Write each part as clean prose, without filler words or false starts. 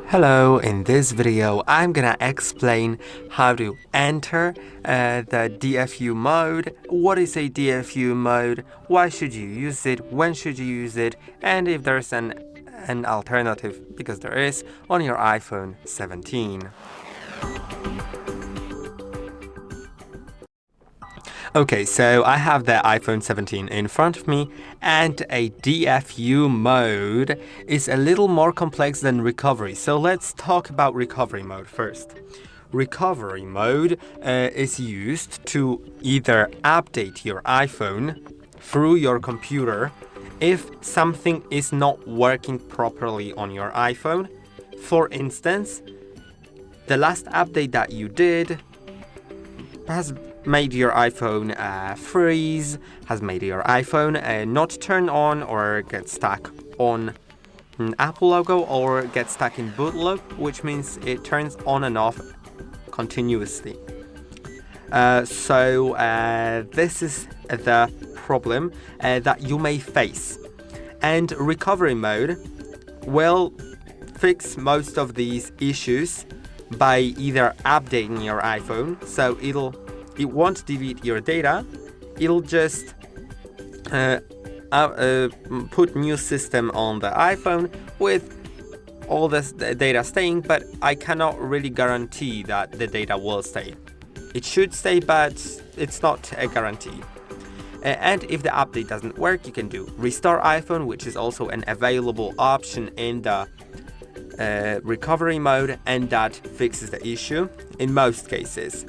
Hello, in this video I'm gonna explain how to enter the DFU mode. What is a DFU mode? Why should you use it? When should you use it? And if there's an alternative, because there is, on your iPhone 17. Okay, so I have the iPhone 17 in front of me, and a DFU mode is a little more complex than recovery. So let's talk about recovery mode first. Recovery mode is used to either update your iPhone through your computer if something is not working properly on your iPhone. For instance, the last update that you did has made your iPhone freeze, has made your iPhone not turn on or get stuck on an Apple logo or get stuck in boot loop, which means it turns on and off continuously. So this is the problem that you may face. And recovery mode will fix most of these issues by either updating your iPhone, so it won't delete your data, it'll just put new system on the iPhone with all this data staying, but I cannot really guarantee that the data will stay. It should stay, but it's not a guarantee. And if the update doesn't work, you can do restore iPhone, which is also an available option in the recovery mode, and that fixes the issue in most cases.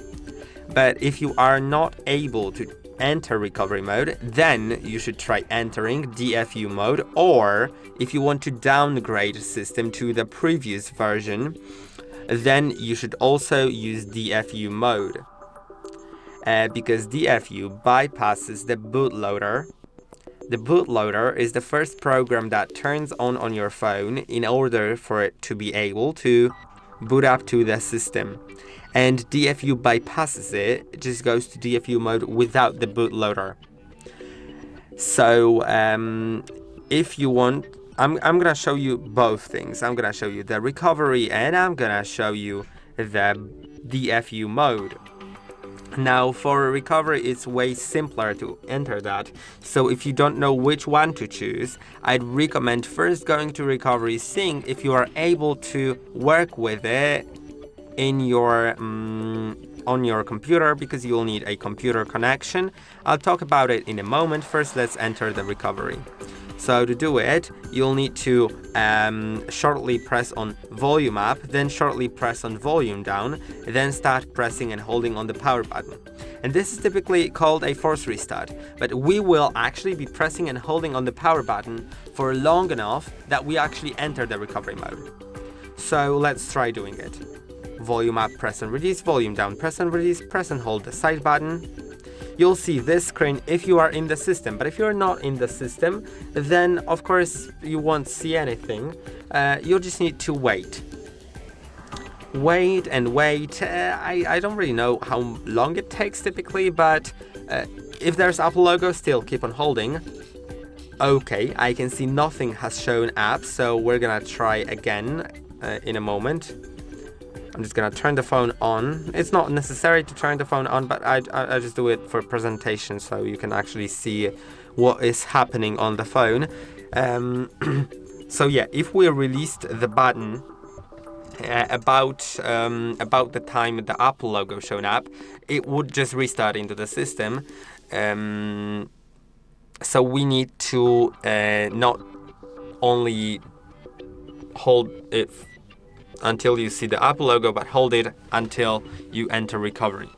But if you are not able to enter recovery mode, then you should try entering DFU mode, or if you want to downgrade the system to the previous version, then you should also use DFU mode. Because DFU bypasses the bootloader. The bootloader is the first program that turns on your phone in order for it to be able to boot up to the system. And DFU bypasses it, it just goes to DFU mode without the bootloader. So if you want, I'm gonna show you both things. I'm gonna show you the recovery and I'm gonna show you the DFU mode. Now for recovery, it's way simpler to enter that. So if you don't know which one to choose, I'd recommend first going to recovery, seeing if you are able to work with it in your on your computer, because you'll need a computer connection. I'll talk about it in a moment. First, let's enter the recovery. So to do it, you'll need to shortly press on volume up, then shortly press on volume down, then start pressing and holding on the power button. And this is typically called a force restart, but we will actually be pressing and holding on the power button for long enough that we actually enter the recovery mode. So let's try doing it. Volume up, press and release, volume down, press and release, press and hold the side button. You'll see this screen if you are in the system, but if you're not in the system, then of course you won't see anything. You'll just need to wait. Wait and wait. I don't really know how long it takes typically, but if there's Apple logo, still keep on holding. Okay, I can see nothing has shown up, so we're gonna try again in a moment. I'm just gonna turn the phone on. It's not necessary to turn the phone on, but I just do it for presentation so you can actually see what is happening on the phone. So yeah, if we released the button about the time the Apple logo shown up, it would just restart into the system. So we need to not only hold it until you see the Apple logo, but hold it until you enter recovery.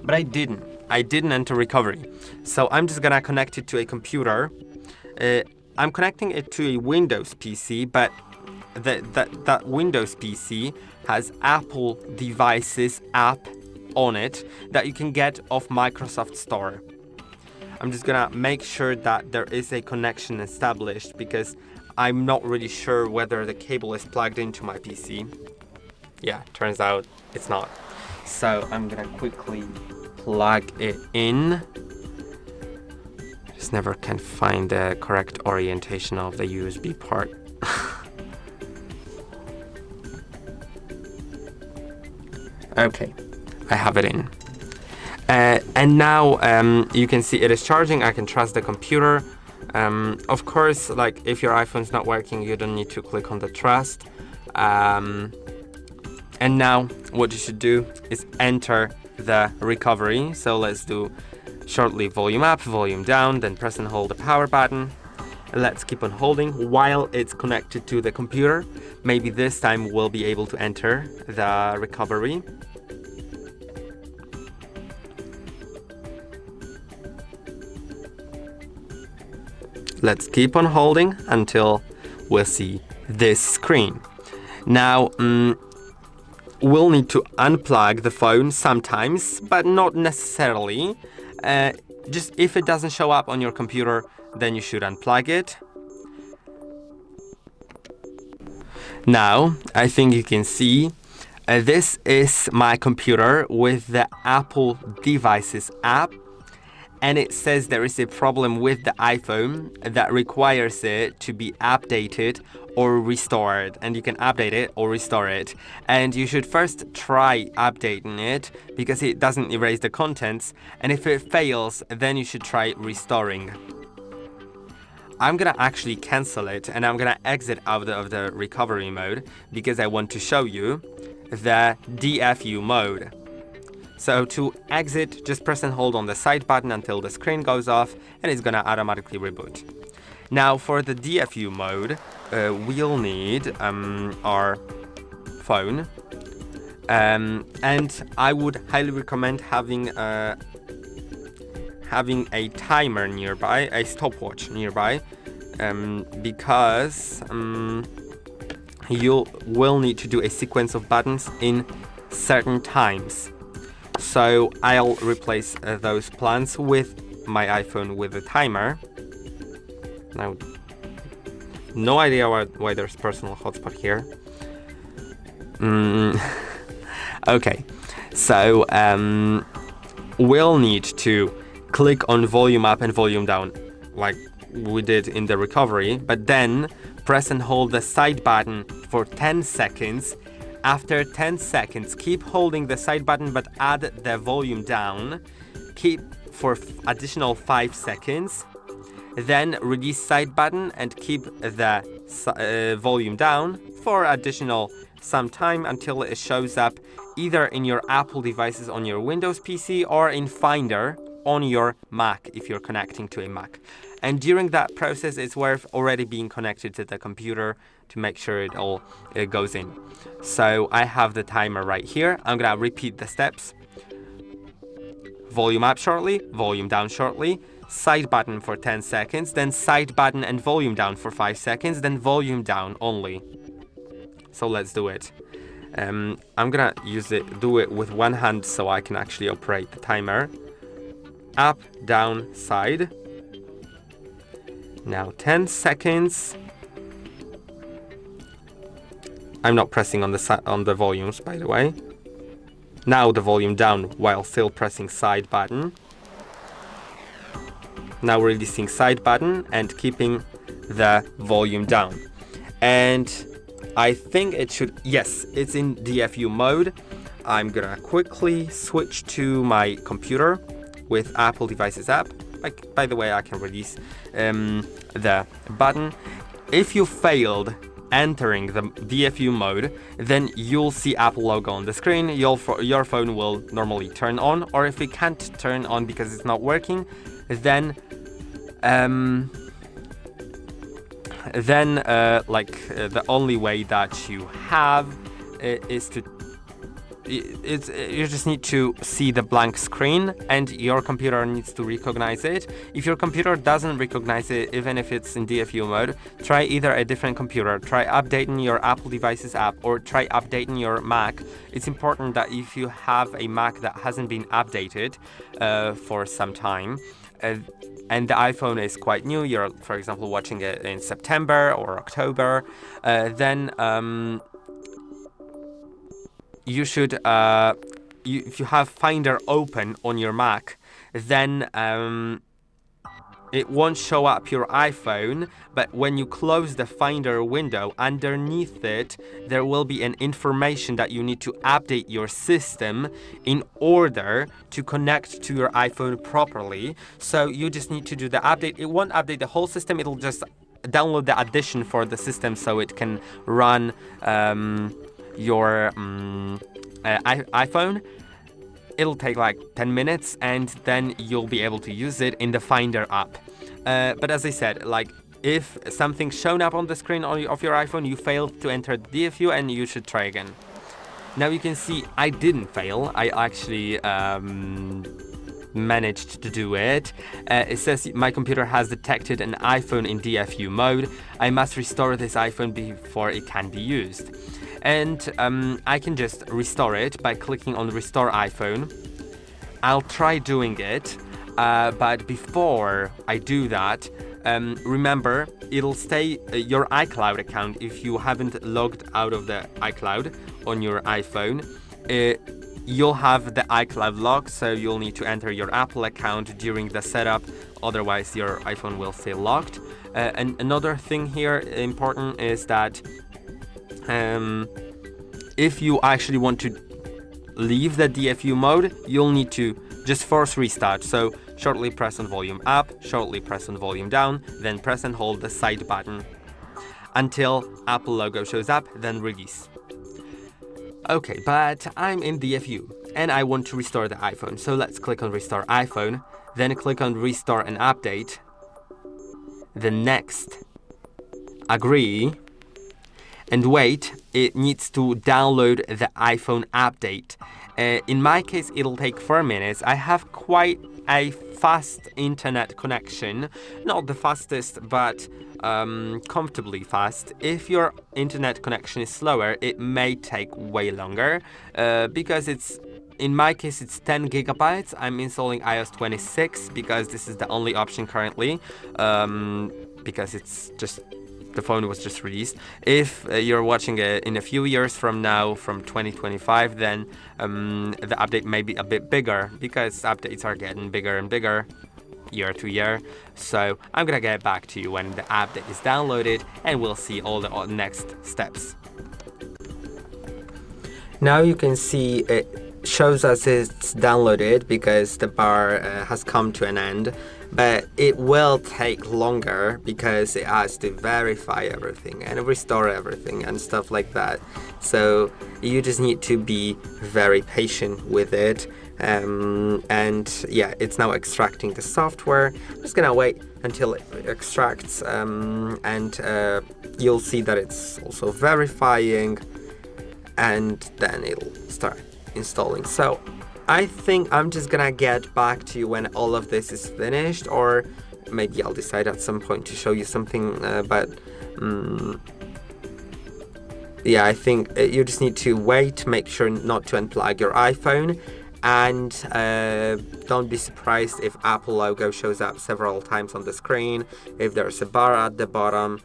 But I didn't enter recovery. So I'm just gonna connect it to a computer. I'm connecting it to a Windows PC, but that Windows PC has Apple devices app on it that you can get off Microsoft Store. I'm just gonna make sure that there is a connection established, because I'm not really sure whether the cable is plugged into my PC. Yeah, turns out it's not. So I'm gonna quickly plug it in. I just never can find the correct orientation of the USB port. Okay, I have it in. And now you can see it is charging. I can trust the computer. Of course, like if your iPhone's not working, you don't need to click on the trust. And now what you should do is enter the recovery. So let's do shortly volume up, volume down, then press and hold the power button. Let's keep on holding while it's connected to the computer. Maybe this time we'll be able to enter the recovery. Let's keep on holding until we'll see this screen. Now, we'll need to unplug the phone sometimes, but not necessarily. Just if it doesn't show up on your computer, then you should unplug it. Now, I think you can see this is my computer with the Apple Devices app. And it says there is a problem with the iPhone that requires it to be updated or restored. And you can update it or restore it. And you should first try updating it because it doesn't erase the contents. And if it fails, then you should try restoring. I'm gonna actually cancel it and I'm gonna exit out of the recovery mode because I want to show you the DFU mode. So to exit, just press and hold on the side button until the screen goes off and it's gonna automatically reboot. Now for the DFU mode, we'll need our phone. And I would highly recommend having a timer nearby, a stopwatch nearby, because you will need to do a sequence of buttons in certain times. So I'll replace those plans with my iPhone with a timer. Now, no idea why there's personal hotspot here. Okay, so we'll need to click on volume up and volume down like we did in the recovery, but then press and hold the side button for 10 seconds. After 10 seconds, keep holding the side button but add the volume down. Keep for additional 5 seconds. Then release side button and keep the volume down for additional some time until it shows up either in your Apple devices on your Windows PC or in Finder on your Mac if you're connecting to a Mac. And during that process, it's worth already being connected to the computer to make sure it goes in. So I have the timer right here. I'm gonna repeat the steps. Volume up shortly, volume down shortly, side button for 10 seconds, then side button and volume down for 5 seconds, then volume down only. So let's do it. I'm gonna do it with one hand so I can actually operate the timer. Up, down, side. Now 10 seconds. I'm not pressing on the volumes, by the way. Now the volume down while still pressing side button. Now releasing side button and keeping the volume down. And I think it should, yes, it's in DFU mode. I'm gonna quickly switch to my computer with Apple Devices app. Like, by the way, I can release the button. If you failed entering the DFU mode, then you'll see Apple logo on the screen. Your phone will normally turn on, or if it can't turn on because it's not working, then the only way that you have is to you just need to see the blank screen and your computer needs to recognize it. If your computer doesn't recognize it, even if it's in DFU mode, try either a different computer, try updating your Apple Devices app, or try updating your Mac. It's important that if you have a Mac that hasn't been updated for some time, and the iPhone is quite new, you're, for example, watching it in September or October, then you should, if you have Finder open on your Mac, then it won't show up your iPhone, but when you close the Finder window, underneath it, there will be an information that you need to update your system in order to connect to your iPhone properly. So you just need to do the update. It won't update the whole system, it'll just download the addition for the system so it can run your iPhone. It'll take like 10 minutes and then you'll be able to use it in the Finder app. But as I said, like if something's shown up on the screen of your iPhone, you failed to enter DFU and you should try again. Now you can see I didn't fail. I actually managed to do it. It says my computer has detected an iPhone in DFU mode. I must restore this iPhone before it can be used. And I can just restore it by clicking on Restore iPhone. I'll try doing it, but before I do that, remember, it'll stay your iCloud account if you haven't logged out of the iCloud on your iPhone. You'll have the iCloud lock, so you'll need to enter your Apple account during the setup, otherwise your iPhone will stay locked. And another thing here important is that if you actually want to leave the DFU mode, you'll need to just force restart. So shortly press on volume up, shortly press on volume down, then press and hold the side button until Apple logo shows up, then release. Okay, but I'm in DFU and I want to restore the iPhone. So let's click on Restore iPhone, then click on Restore and Update, then Next, Agree, and wait, it needs to download the iPhone update. In my case, it'll take 4 minutes. I have quite a fast internet connection. Not the fastest, but comfortably fast. If your internet connection is slower, it may take way longer because in my case, it's 10 gigabytes. I'm installing iOS 26 because this is the only option currently, because it's just the phone was just released. If you're watching it in a few years from now, from 2025, then the update may be a bit bigger because updates are getting bigger and bigger year to year. So I'm gonna get back to you when the update is downloaded and we'll see all the next steps. Now you can see it shows us it's downloaded because the bar has come to an end, but it will take longer because it has to verify everything and restore everything and stuff like that. So you just need to be very patient with it. And yeah, it's now extracting the software. I'm just gonna wait until it extracts, and you'll see that it's also verifying, and then it'll start installing. So I think I'm just gonna get back to you when all of this is finished, or maybe I'll decide at some point to show you something, but yeah, I think you just need to wait, make sure not to unplug your iPhone, and don't be surprised if Apple logo shows up several times on the screen. If there's a bar at the bottom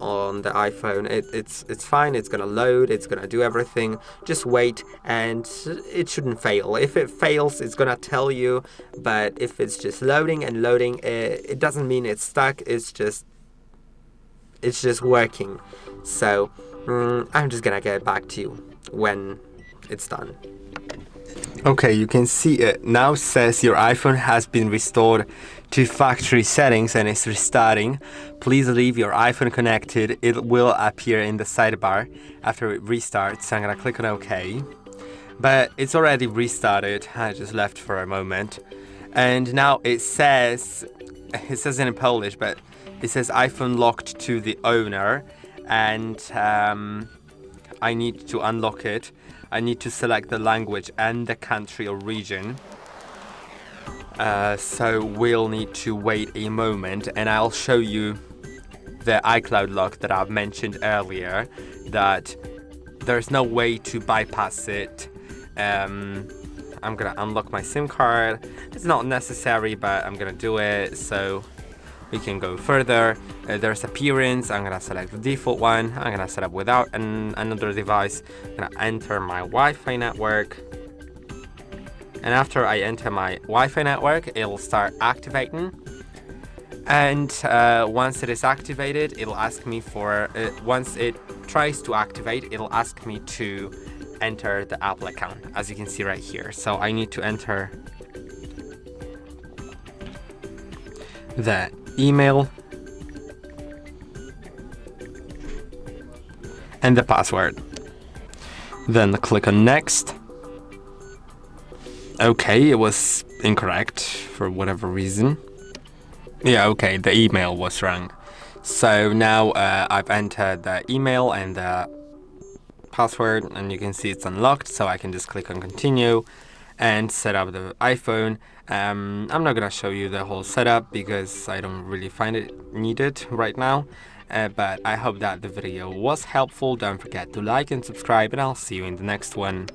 on the iPhone, it's fine. It's gonna load, it's gonna do everything. Just wait, and it shouldn't fail. If it fails, it's gonna tell you, but if it's just loading and loading, it doesn't mean it's stuck. It's just working. So I'm just gonna get back to you when it's done. Okay, you can see it now says your iPhone has been restored to factory settings and is restarting. Please leave your iPhone connected. It will appear in the sidebar after it restarts. So I'm gonna click on OK. But it's already restarted. I just left for a moment. And now it says in Polish, but it says iPhone locked to the owner, and I need to unlock it. I need to select the language and the country or region. So we'll need to wait a moment, and I'll show you the iCloud lock that I've mentioned earlier, that there's no way to bypass it. I'm gonna unlock my SIM card. It's not necessary, but I'm gonna do it so we can go further. There's appearance. I'm gonna select the default one. I'm gonna set up without another device. I'm gonna enter my Wi-Fi network. And after I enter my Wi-Fi network, it'll start activating. And once it is activated, it'll ask me for, once it tries to activate, it'll ask me to enter the Apple account, as you can see right here. So I need to enter the email and the password. Then click on next. Okay, it was incorrect for whatever reason. Yeah, okay, the email was wrong. So now I've entered the email and the password, and you can see it's unlocked, so I can just click on continue and set up the iPhone. I'm not gonna show you the whole setup because I don't really find it needed right now, but I hope that the video was helpful. Don't forget to like and subscribe, and I'll see you in the next one.